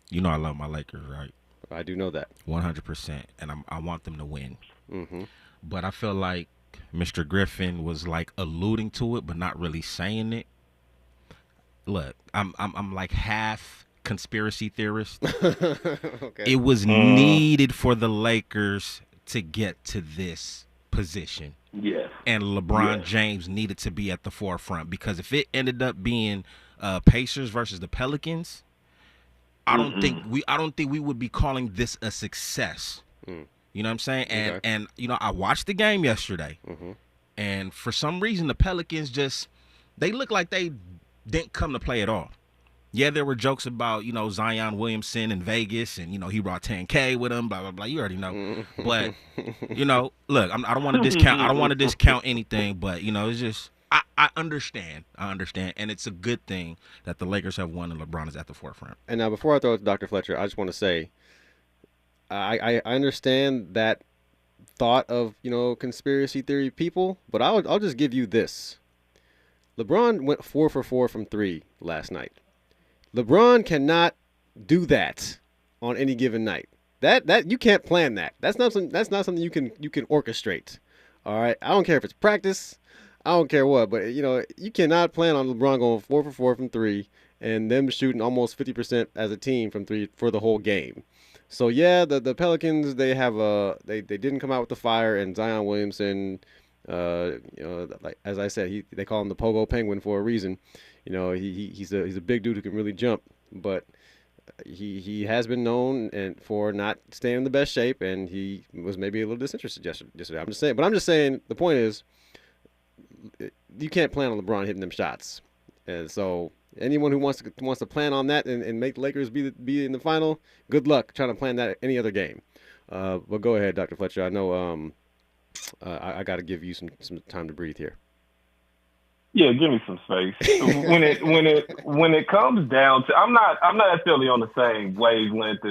you know I love my Lakers, right? I do know that 100%, and I want them to win. Mm-hmm. But I feel like Mr. Griffin was like alluding to it, but not really saying it. Look, I'm like half conspiracy theorist. Okay. It was needed for the Lakers to get to this position. Yeah. And LeBron James needed to be at the forefront, because if it ended up being Pacers versus the Pelicans, I don't think we would be calling this a success. You know what I'm saying? And you know, I watched the game yesterday, and for some reason the Pelicans they look like they didn't come to play at all. Yeah, there were jokes about, you know, Zion Williamson in Vegas, and, you know, he brought 10K with him, blah blah blah. You already know. But you know, look, I don't want to discount. I don't want to discount anything, but you know, it's just I understand. And it's a good thing that the Lakers have won and LeBron is at the forefront. And now, before I throw it to Dr. Fletcher, I just want to say, I understand that thought of, you know, conspiracy theory people, but I'll just give you this. LeBron went 4 for 4 from 3 last night. LeBron cannot do that on any given night. That you can't plan that. That's not something you can orchestrate. All right. I don't care if it's practice. I don't care what, but you know, you cannot plan on LeBron going 4 for 4 from 3 and them shooting almost 50% as a team from 3 for the whole game. So yeah, the Pelicans, they didn't come out with the fire, and Zion Williamson, you know, like as I said, they call him the Pogo Penguin for a reason. You know, he's a big dude who can really jump, but he has been known for not staying in the best shape, and he was maybe a little disinterested yesterday. I'm just saying the point is, you can't plan on LeBron hitting them shots, and so anyone who wants to plan on that and make the Lakers be in the final, good luck trying to plan that any other game. But go ahead, Dr. Fletcher. I know I got to give you some time to breathe here. Yeah, give me some space. when it comes down to, I'm not necessarily on the same wavelength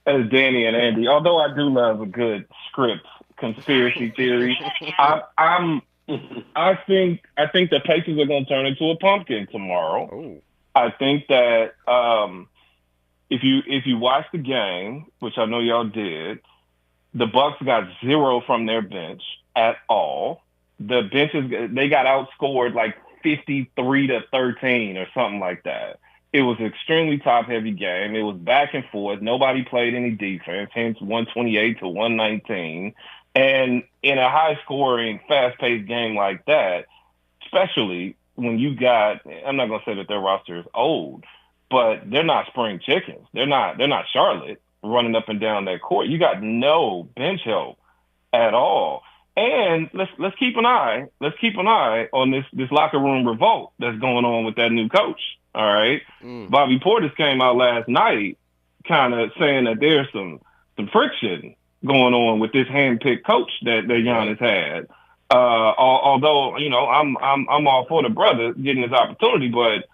as Danny and Andy. Although I do love a good script conspiracy theory. I think the Pacers are going to turn into a pumpkin tomorrow. Oh. I think that if you watch the game, which I know y'all did, the Bucks got 0 from their bench at all. The benches, they got outscored like 53-13 or something like that. It was an extremely top-heavy game. It was back and forth. Nobody played any defense, hence 128-119. And in a high-scoring, fast-paced game like that, especially when you got, I'm not going to say that their roster is old, but they're not spring chickens. They're not Charlotte running up and down that court. You got no bench help at all. And let's keep an eye on this locker room revolt that's going on with that new coach. All right. Bobby Portis came out last night kind of saying that there's some friction going on with this hand-picked coach that Giannis had. Although, I'm all for the brother getting his opportunity, but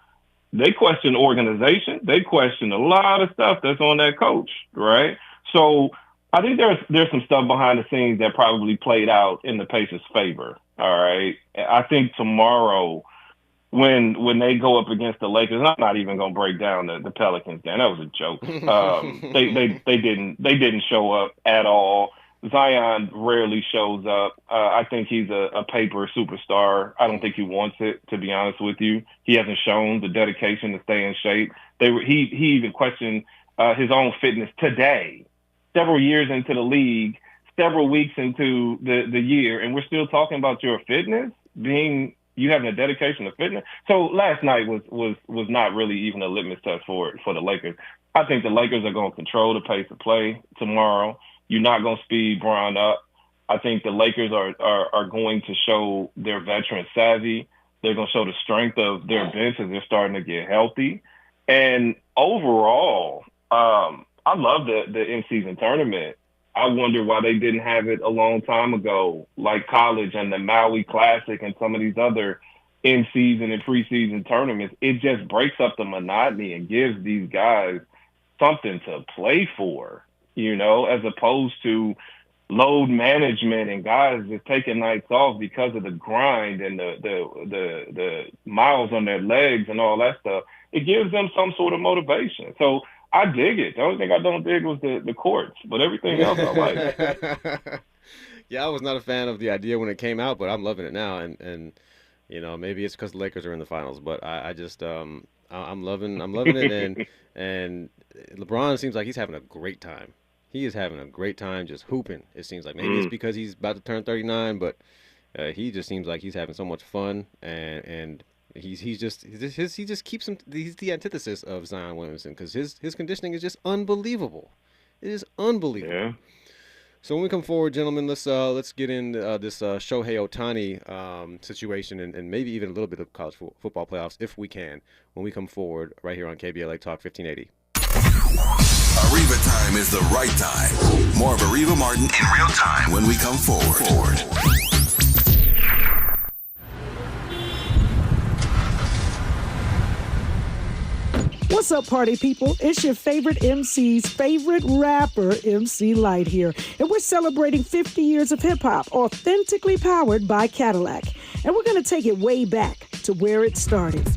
they question organization. They question a lot of stuff that's on that coach, right? So I think there's some stuff behind the scenes that probably played out in the Pacers' favor. All right. I think tomorrow when they go up against the Lakers, I'm not even going to break down the Pelicans game. That was a joke. They didn't show up at all. Zion rarely shows up. I think he's a paper superstar. I don't think he wants it, to be honest with you. He hasn't shown the dedication to stay in shape. He even questioned his own fitness today, several years into the league, several weeks into the year, and we're still talking about your fitness you having a dedication to fitness. So last night was not really even a litmus test for the Lakers. I think the Lakers are going to control the pace of play tomorrow. You're not going to speed Bron up. I think the Lakers are going to show their veteran savvy. They're going to show the strength of their bench as they're starting to get healthy. And overall, I love the in-season tournament. I wonder why they didn't have it a long time ago, like college and the Maui Classic and some of these other in-season and preseason tournaments. It just breaks up the monotony and gives these guys something to play for, as opposed to load management and guys just taking nights off because of the grind and the miles on their legs and all that stuff. It gives them some sort of motivation. So I dig it. The only thing I don't dig was the courts, but everything else I like. Yeah, I was not a fan of the idea when it came out, but I'm loving it now. And maybe it's because the Lakers are in the finals, but I just I'm loving it. And LeBron seems like he's having a great time. He is having a great time just hooping. It seems like maybe it's because he's about to turn 39, but he just seems like he's having so much fun and. He just keeps him. He's the antithesis of Zion Williamson because his conditioning is just unbelievable. It is unbelievable. Yeah. So when we come forward, gentlemen, let's get in this Shohei Ohtani situation and maybe even a little bit of college football playoffs if we can. When we come forward, right here on KBLA Talk 1580. Areva time is the right time. More of Areva Martin in real time when we come forward. What's up, party people? It's your favorite MC's favorite rapper, MC Light here. And we're celebrating 50 years of hip-hop, authentically powered by Cadillac. And we're going to take it way back to where it started.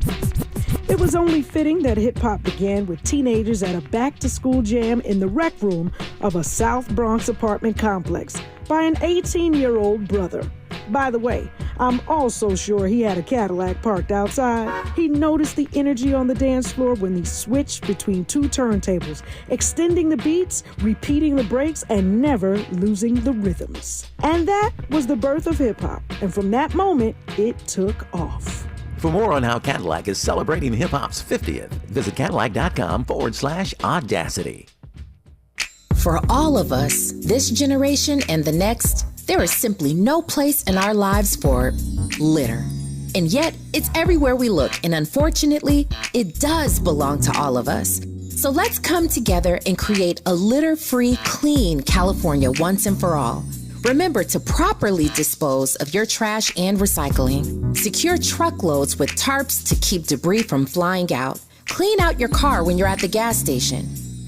It was only fitting that hip-hop began with teenagers at a back-to-school jam in the rec room of a South Bronx apartment complex by an 18-year-old brother. By the way, I'm also sure he had a Cadillac parked outside. He noticed the energy on the dance floor when he switched between two turntables, extending the beats, repeating the breaks, and never losing the rhythms. And that was the birth of hip-hop. And from that moment, it took off. For more on how Cadillac is celebrating hip-hop's 50th, visit Cadillac.com/audacity. For all of us, this generation and the next, there is simply no place in our lives for litter. And yet, it's everywhere we look, and unfortunately, it does belong to all of us. So let's come together and create a litter-free, clean California once and for all. Remember to properly dispose of your trash and recycling. Secure truckloads with tarps to keep debris from flying out. Clean out your car when you're at the gas station.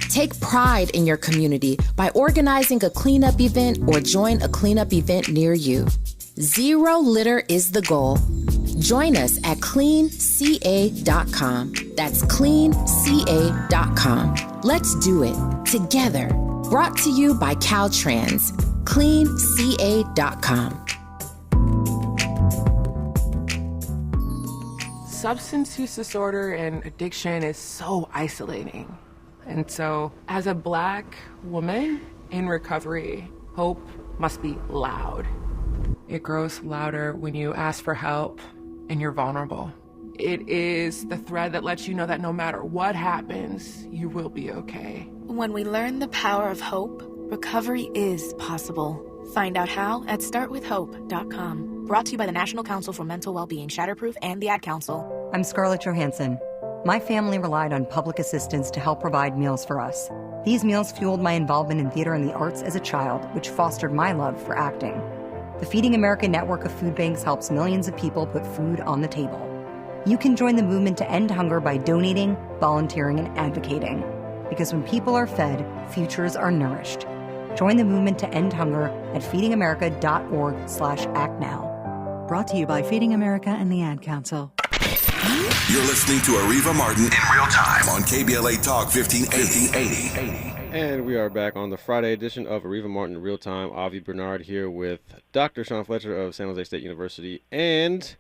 Take pride in your community by organizing a cleanup event or join a cleanup event near you. Zero litter is the goal. Join us at cleanca.com. That's cleanca.com. Let's do it together. Brought to you by Caltrans. cleanca.com. Substance use disorder and addiction is so isolating. And so, as a Black woman in recovery, hope must be loud. It grows louder when you ask for help and you're vulnerable. It is the thread that lets you know that no matter what happens, you will be okay. When we learn the power of hope, recovery is possible. Find out how at startwithhope.com. Brought to you by the National Council for Mental Wellbeing, Shatterproof, and the Ad Council. I'm Scarlett Johansson. My family relied on public assistance to help provide meals for us. These meals fueled my involvement in theater and the arts as a child, which fostered my love for acting. The Feeding America network of food banks helps millions of people put food on the table. You can join the movement to end hunger by donating, volunteering, and advocating. Because when people are fed, futures are nourished. Join the movement to end hunger at feedingamerica.org/actnow. Brought to you by Feeding America and the Ad Council. You're listening to Areva Martin in real time on KBLA Talk 1580. And we are back on the Friday edition of Areva Martin in real time. Avi Bernard here with Dr. Sean Fletcher of San Jose State University and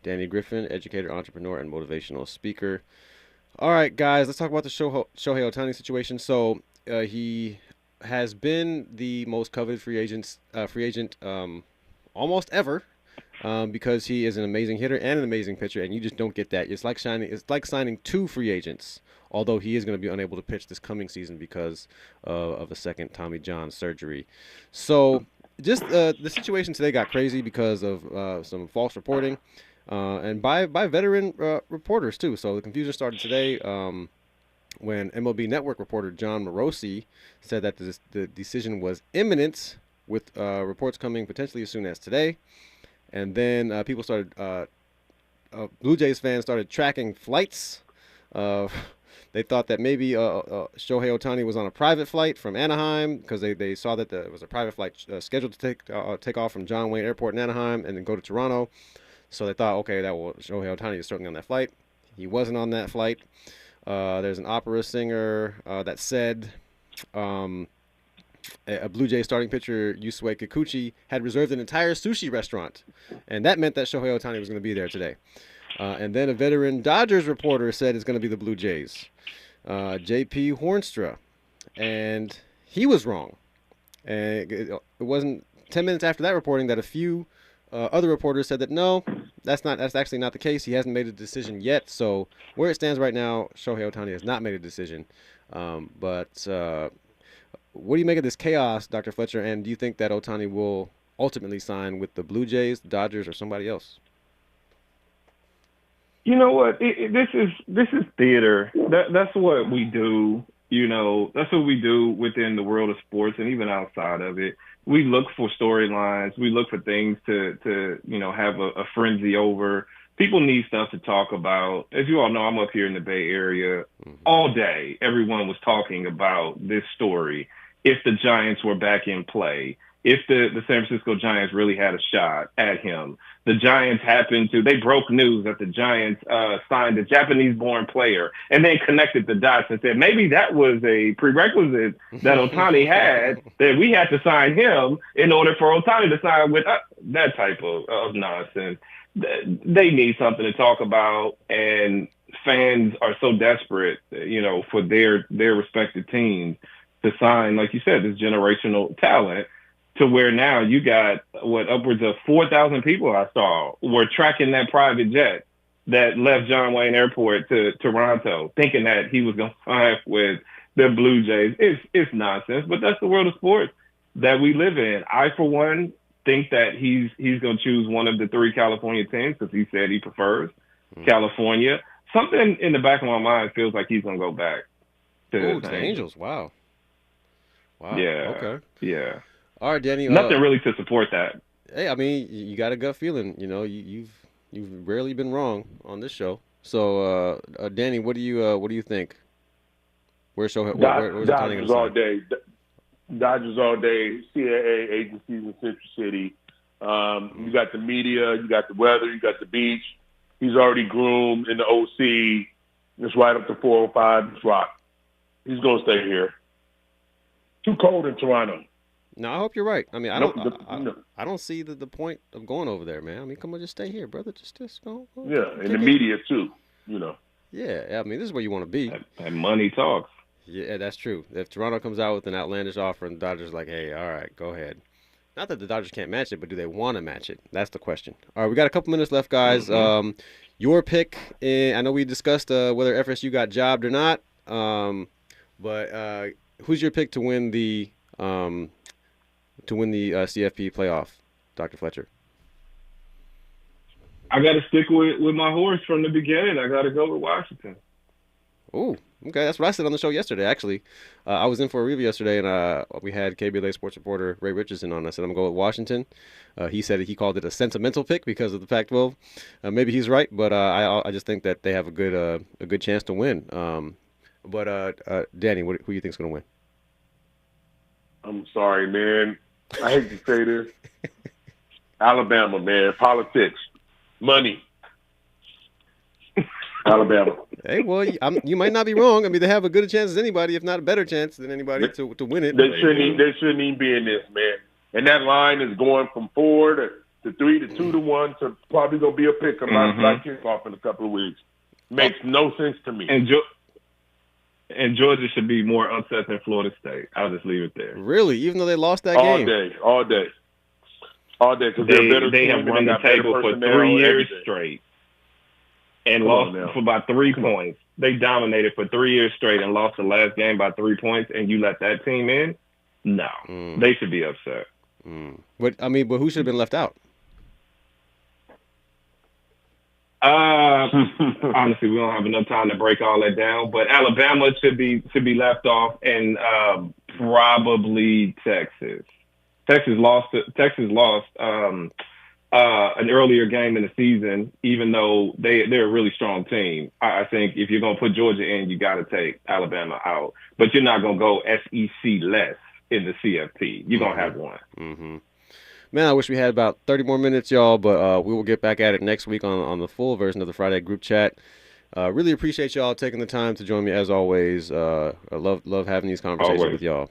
Danny Griffin, educator, entrepreneur, and motivational speaker. All right, guys, let's talk about the Shohei Ohtani situation. So he has been the most coveted free agent almost ever. Because he is an amazing hitter and an amazing pitcher, and you just don't get that. It's like signing two free agents, although he is going to be unable to pitch this coming season because of a second Tommy John surgery. So just the situation today got crazy because of some false reporting and by veteran reporters too. So the confusion started today when MLB Network reporter John Morosi said that the decision was imminent, with reports coming potentially as soon as today. And then people started, Blue Jays fans started tracking flights. They thought that maybe Shohei Ohtani was on a private flight from Anaheim because they saw that there was a private flight scheduled to take off from John Wayne Airport in Anaheim and then go to Toronto. So they thought, okay, Shohei Ohtani is certainly on that flight. He wasn't on that flight. There's an opera singer that said a Blue Jays starting pitcher, Yusei Kikuchi, had reserved an entire sushi restaurant, and that meant that Shohei Ohtani was going to be there today. And then a veteran Dodgers reporter said it's going to be the Blue Jays, J.P. Hornstra, and he was wrong. And it wasn't 10 minutes after that reporting that a few other reporters said that no, that's actually not the case. He hasn't made a decision yet. So where it stands right now, Shohei Ohtani has not made a decision. But what do you make of this chaos, Dr. Fletcher? And do you think that Ohtani will ultimately sign with the Blue Jays, the Dodgers, or somebody else? You know what? This is theater. That's what we do. You know, that's what we do within the world of sports and even outside of it. We look for storylines. We look for things to have a frenzy over. People need stuff to talk about. As you all know, I'm up here in the Bay Area all day. Everyone was talking about this story. If the Giants were back in play, if the San Francisco Giants really had a shot at him, the Giants they broke news that the Giants signed a Japanese-born player and then connected the dots and said maybe that was a prerequisite that Ohtani had, that we had to sign him in order for Ohtani to sign with us. That type of nonsense. They need something to talk about, and fans are so desperate, for their respective teams to sign, like you said, this generational talent, to where now you got upwards of 4,000 people I saw were tracking that private jet that left John Wayne Airport to Toronto, thinking that he was going to sign with the Blue Jays. It's nonsense, but that's the world of sports that we live in. I, for one, think that he's going to choose one of the three California teams because he said he prefers California. Something in the back of my mind feels like he's going to go back to the Angels. Wow. Yeah. Okay. Yeah. All right, Danny. Nothing really to support that. Hey, I mean, you got a gut feeling. You've rarely been wrong on this show. So, Danny, what do you think? Where's Dodgers all day. Dodgers all day. CAA agencies in Central City. You got the media. You got the weather. You got the beach. He's already groomed in the OC. It's right up to 405. It's rock. He's gonna stay here. Too cold in Toronto. No, I hope you're right. I mean, I don't see the point of going over there, man. I mean, come on, just stay here, brother. Just go. Yeah, and the media too. Yeah, I mean, this is where you want to be. And money talks. Yeah, that's true. If Toronto comes out with an outlandish offer and the Dodgers like, hey, all right, go ahead. Not that the Dodgers can't match it, but do they want to match it? That's the question. All right, we got a couple minutes left, guys. Your pick. I know we discussed whether FSU got jobbed or not, but who's your pick to win the to win the CFP playoff, Dr. Fletcher? I got to stick with my horse from the beginning. I got to go with Washington. Ooh, okay. That's what I said on the show yesterday, actually. I was in for Areva yesterday, and we had KBLA sports reporter Ray Richardson on. I said, I'm going to go with Washington. He said he called it a sentimental pick because of the Pac-12. Maybe he's right, but I just think that they have a good chance to win. But Danny, who do you think is going to win? I'm sorry, man. I hate to say this. Alabama, man. Politics. Money. Alabama. Hey, well, you might not be wrong. I mean, they have a good chance as anybody, if not a better chance than anybody to win it. They shouldn't even be in this, man. And that line is going from 4 to 3 to 2 to 1 to probably going to be a pick by kickoff in a couple of weeks. Makes no sense to me. And Georgia should be more upset than Florida State. I'll just leave it there. Really? Even though they lost that game? All day. Because they have run the table for 3 years straight and lost for about 3 points. They dominated for 3 years straight and lost the last game by 3 points, and you let that team in? No. They should be upset. But who should have been left out? Honestly, we don't have enough time to break all that down. But Alabama should be left off, and probably Texas. Texas lost an earlier game in the season, even though they're a really strong team. I think if you're gonna put Georgia in, you got to take Alabama out. But you're not gonna go SEC less in the CFP. You're gonna have one. Mm-hmm. Man, I wish we had about 30 more minutes, y'all, but we will get back at it next week on the full version of the Friday group chat. Really appreciate y'all taking the time to join me as always. I love having these conversations with y'all.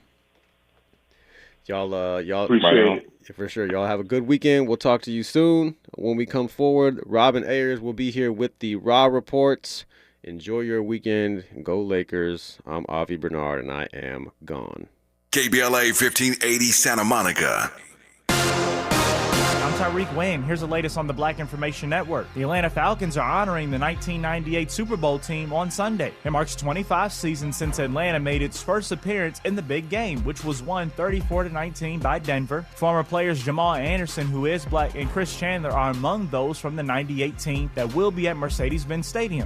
Y'all appreciate it. For sure. Y'all have a good weekend. We'll talk to you soon. When we come forward, Robin Ayers will be here with the Raw Reports. Enjoy your weekend. Go Lakers. I'm Avi Bernard, and I am gone. KBLA 1580 Santa Monica. I'm Tyreek Wayne. Here's the latest on the Black Information Network. The Atlanta Falcons are honoring the 1998 Super Bowl team on Sunday. It marks 25 seasons since Atlanta made its first appearance in the big game, which was won 34-19 by Denver. Former players Jamal Anderson, who is black, and Chris Chandler are among those from the 98 team that will be at Mercedes-Benz Stadium.